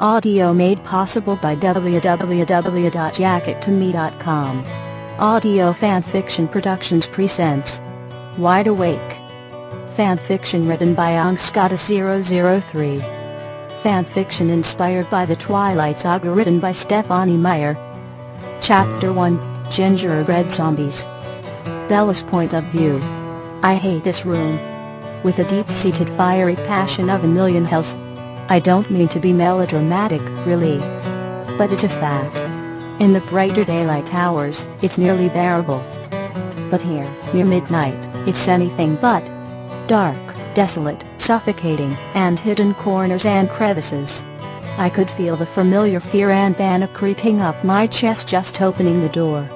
Audio made possible by www.jackettome.com. Audio Fanfiction Productions presents Wide Awake. Fanfiction written by Angskata003. Fanfiction inspired by the Twilight Saga written by Stephanie Meyer. Chapter 1, Gingerbread Zombies. Bella's point of view. I hate this room. With a deep-seated fiery passion of a million hells. I don't mean to be melodramatic, really. But it's a fact. In the brighter daylight hours, it's nearly bearable. But here, near midnight, it's anything but. Dark, desolate, suffocating, and hidden corners and crevices. I could feel the familiar fear and panic creeping up my chest just opening the door.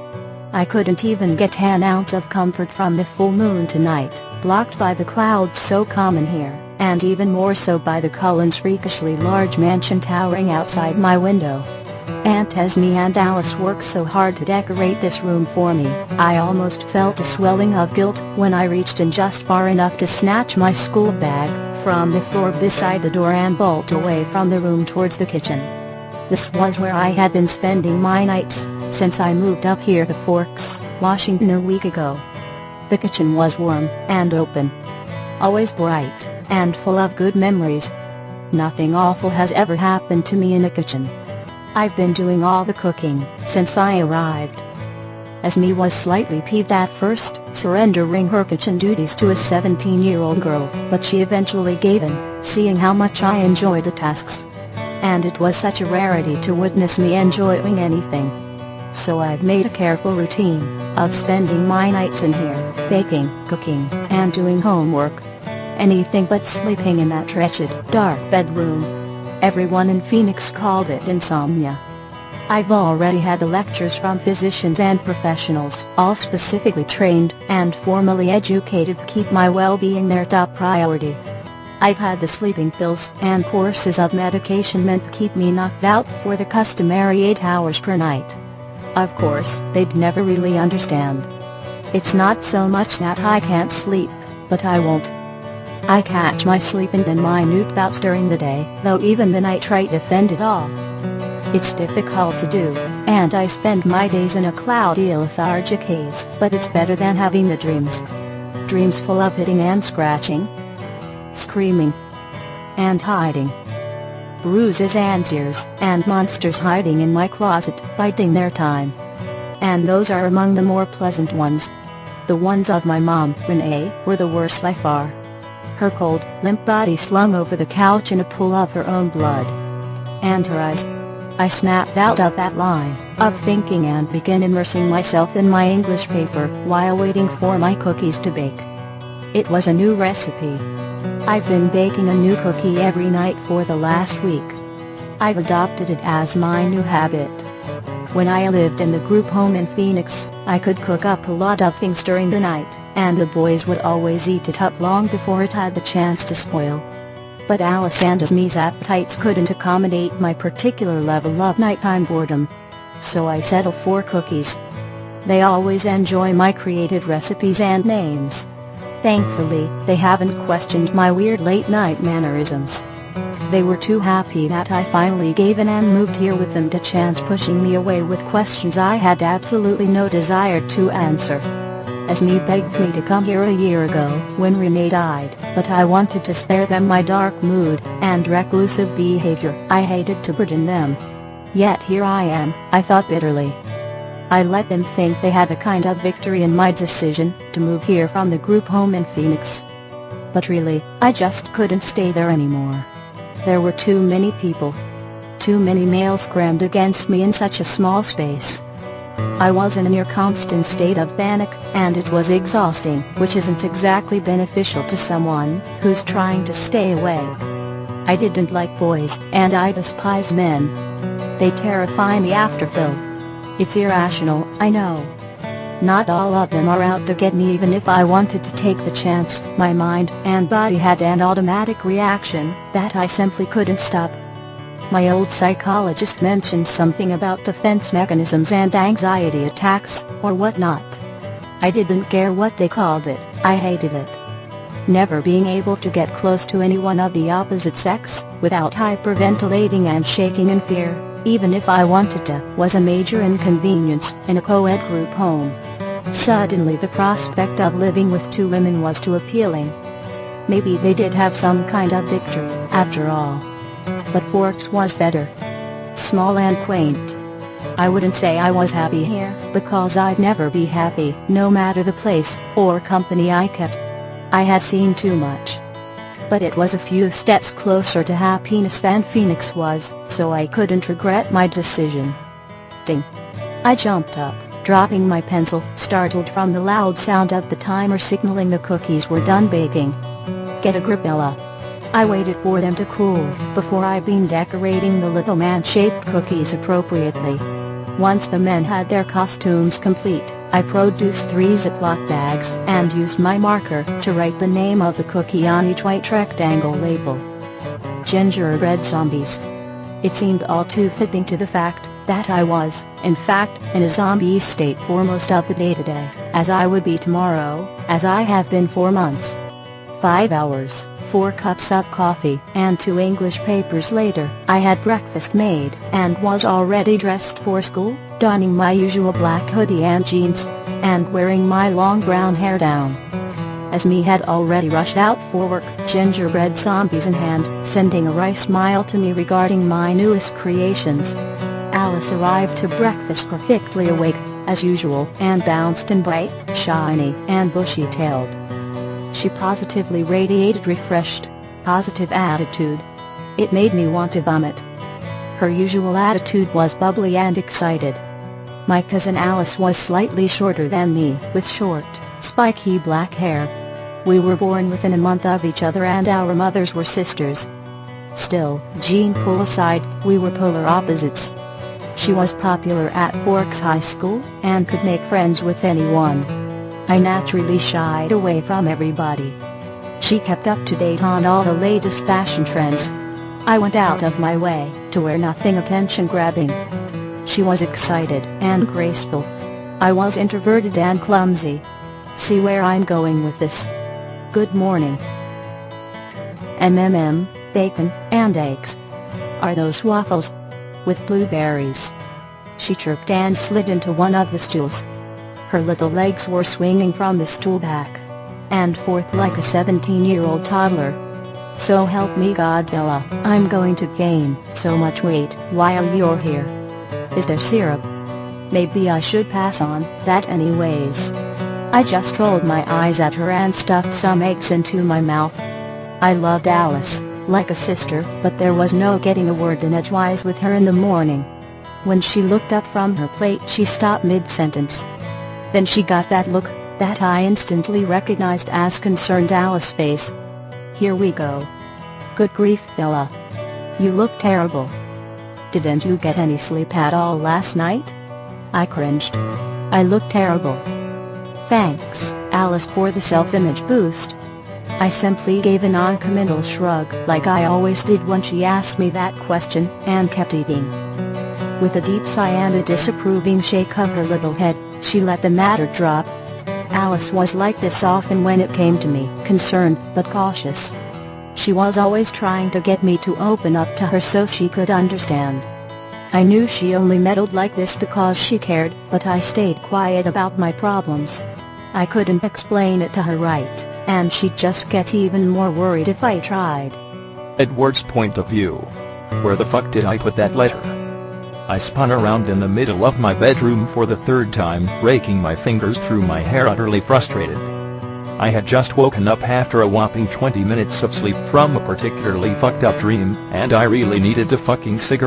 I couldn't even get an ounce of comfort from the full moon tonight, blocked by the clouds so common here, and even more so by the Cullen's freakishly large mansion towering outside my window. Aunt Esme and Alice worked so hard to decorate this room for me, I almost felt a swelling of guilt when I reached in just far enough to snatch my school bag from the floor beside the door and bolt away from the room towards the kitchen. This was where I had been spending my nights since I moved up here to Forks, Washington a week ago. The kitchen was warm and open. Always bright and full of good memories. Nothing awful has ever happened to me in the kitchen. I've been doing all the cooking since I arrived. Esme was slightly peeved at first, surrendering her kitchen duties to a 17-year-old girl, but she eventually gave in, seeing how much I enjoyed the tasks. And it was such a rarity to witness me enjoying anything. So I've made a careful routine of spending my nights in here, baking, cooking, and doing homework. Anything but sleeping in that wretched, dark bedroom. Everyone in Phoenix called it insomnia. I've already had the lectures from physicians and professionals, all specifically trained and formally educated to keep my well-being their top priority. I've had the sleeping pills and courses of medication meant to keep me knocked out for the customary 8 hours per night. Of course, they'd never really understand. It's not so much that I can't sleep, but I won't. I catch my sleeping in minute bouts during the day, though even then I try to fend it off. It's difficult to do, and I spend my days in a cloudy lethargic haze, but it's better than having the dreams. Dreams full of hitting and scratching, screaming, and hiding. Bruises and tears, and monsters hiding in my closet, biding their time. And those are among the more pleasant ones. The ones of my mom, Renee, were the worst by far. Her cold, limp body slung over the couch in a pool of her own blood. And her eyes. I snapped out of that line of thinking and began immersing myself in my English paper while waiting for my cookies to bake. It was a new recipe. I've been baking a new cookie every night for the last week. I've adopted it as my new habit. When I lived in the group home in Phoenix, I could cook up a lot of things during the night, and the boys would always eat it up long before it had the chance to spoil. But Alice and Esme's appetites couldn't accommodate my particular level of nighttime boredom. So I settled for cookies. They always enjoy my creative recipes and names. Thankfully, they haven't questioned my weird late-night mannerisms. They were too happy that I finally gave in and moved here with them to chance pushing me away with questions I had absolutely no desire to answer. Esme begged me to come here a year ago when Renee died, but I wanted to spare them my dark mood and reclusive behavior I hated to burden them. Yet here I am, I thought bitterly. I let them think they had a kind of victory in my decision to move here from the group home in Phoenix. But really, I just couldn't stay there anymore. There were too many people. Too many males crammed against me in such a small space. I was in a near constant state of panic, and it was exhausting, which isn't exactly beneficial to someone who's trying to stay away. I didn't like boys, and I despise men. They terrify me after Phil. It's irrational, I know. Not all of them are out to get me even if I wanted to take the chance. My mind and body had an automatic reaction that I simply couldn't stop. My old psychologist mentioned something about defense mechanisms and anxiety attacks, or whatnot. I didn't care what they called it, I hated it. never being able to get close to anyone of the opposite sex, without hyperventilating and shaking in fear, even if I wanted to, was a major inconvenience in a co-ed group home. Suddenly the prospect of living with two women was too appealing. Maybe they did have some kind of victory, after all. But Forks was better. Small and quaint. I wouldn't say I was happy here, because I'd never be happy, no matter the place or company I kept. I had seen too much. But it was a few steps closer to happiness than Phoenix was, so I couldn't regret my decision. Ding. I jumped up, dropping my pencil, startled from the loud sound of the timer signaling the cookies were done baking. Get a grip, Ella. I waited for them to cool, before I began decorating the little man-shaped cookies appropriately. Once the men had their costumes complete, I produced 3 Ziploc bags and used my marker to write the name of the cookie on each white rectangle label. Gingerbread zombies. It seemed all too fitting to the fact that I was, in fact, in a zombie state for most of the day today, as I would be tomorrow, as I have been for months. 5 hours, 4 cups of coffee, and 2 English papers later, I had breakfast made, and was already dressed for school, donning my usual black hoodie and jeans, and wearing my long brown hair down. As me had already rushed out for work, gingerbread zombies in hand, sending a wry smile to me regarding my newest creations. Alice arrived to breakfast perfectly awake, as usual, and bounced and bright, shiny, and bushy-tailed. She positively radiated refreshed, positive attitude. It made me want to vomit. Her usual attitude was bubbly and excited. My cousin Alice was slightly shorter than me, with short, spiky black hair. We were born within a month of each other and our mothers were sisters. Still, gene pool aside, we were polar opposites. She was popular at Forks High School, and could make friends with anyone. I naturally shied away from everybody. She kept up to date on all the latest fashion trends. I went out of my way to wear nothing attention-grabbing. She was excited and graceful. I was introverted and clumsy. See where I'm going with this? Good morning. Bacon and eggs. Are those waffles? With blueberries? She chirped and slid into one of the stools. Her little legs were swinging from the stool back and forth like a 17-year-old toddler. So help me God, Bella, I'm going to gain so much weight while you're here. Is there syrup? Maybe I should pass on that anyways. I just rolled my eyes at her and stuffed some eggs into my mouth. I loved Alice, like a sister, but there was no getting a word in edgewise with her in the morning. When she looked up from her plate she stopped mid-sentence. Then she got that look that I instantly recognized as concerned Alice's face. Here we go. Good grief, Bella. You look terrible. Didn't you get any sleep at all last night? I cringed. I look terrible. Thanks, Alice, for the self-image boost. I simply gave a non-committal shrug, like I always did when she asked me that question, and kept eating. With a deep sigh and a disapproving shake of her little head, she let the matter drop. Alice was like this often when it came to me, concerned but cautious. She was always trying to get me to open up to her so she could understand. I knew she only meddled like this because she cared, but I stayed quiet about my problems. I couldn't explain it to her right, and she'd just get even more worried if I tried. Edward's point of view. Where the fuck did I put that letter? I spun around in the middle of my bedroom for the 3rd time, raking my fingers through my hair, utterly frustrated. I had just woken up after a whopping 20 minutes of sleep from a particularly fucked up dream, and I really needed a fucking cigarette.